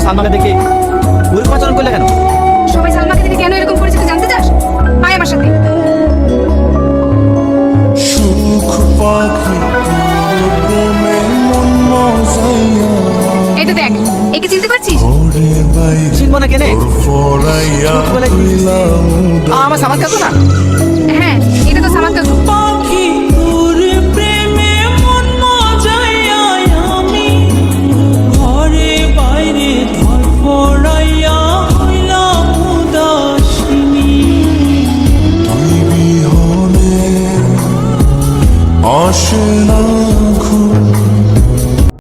সালমাকে দেখে ওরকম আচরণ করলে কেন? সবাই সালমাকে দেখে কেন এরকম করেছে তুই জানতে চাস? আয় আমার সাথে। এই তো দেখ, একে চিনতে পারছিস? চিনবো না কেনে? আমার সামান কাকু না? হ্যাঁ, এটা তো সালমান কাকু।